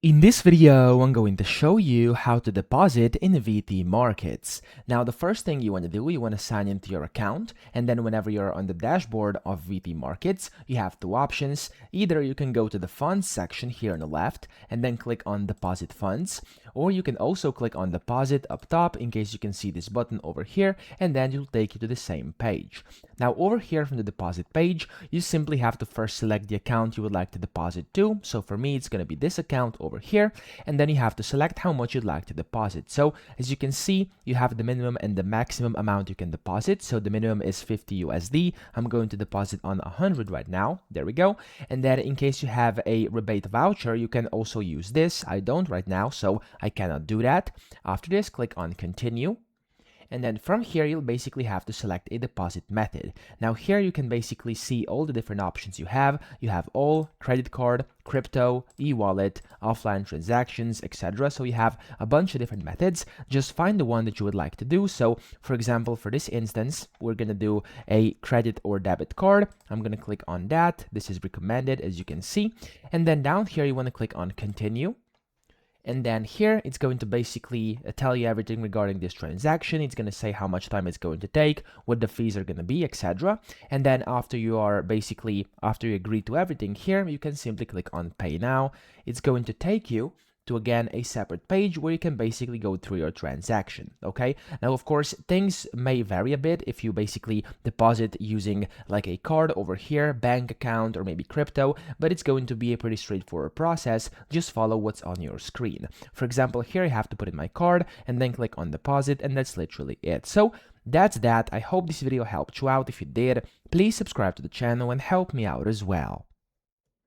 In this video, I'm going to show you how to deposit in VT Markets. Now, the first thing you want to do, you want to sign into your account, and then whenever you're on the dashboard of VT Markets, you have two options. Either you can go to the funds section here on the left and then click on deposit funds, or you can also click on deposit up top in case you can see this button over here, and then it'll take you to the same page. Now, over here from the deposit page, you simply have to first select the account you would like to deposit to. So for me, it's going to be this account over here, and then you have to select how much you'd like to deposit. So as you can see, you have the minimum and the maximum amount you can deposit. So the minimum is 50 USD. I'm going to deposit on 100 right now. There we go. And then in case you have a rebate voucher, you can also use this. I don't right now, so I cannot do that. After this, click on continue. And then from here, you'll basically have to select a deposit method. Now here you can basically see all the different options you have. You have all, credit card, crypto, e-wallet, offline transactions, etc. So you have a bunch of different methods. Just find the one that you would like to do. So for example, for this instance, we're going to do a credit or debit card. I'm going to click on that. This is recommended, as you can see. And then down here, you want to click on continue. And then here, it's going to basically tell you everything regarding this transaction. It's going to say how much time it's going to take, what the fees are going to be, etc. And then after you agree to everything here, you can simply click on Pay Now. It's going to take you to, again, a separate page where you can basically go through your transaction. Okay, now of course things may vary a bit if you basically deposit using like a card over here, bank account, or maybe crypto, but it's going to be a pretty straightforward process. Just follow what's on your screen. For example, here I have to put in my card and then click on deposit, and that's literally it. So that's that. I hope this video helped you out. If you did, please subscribe to the channel and help me out as well.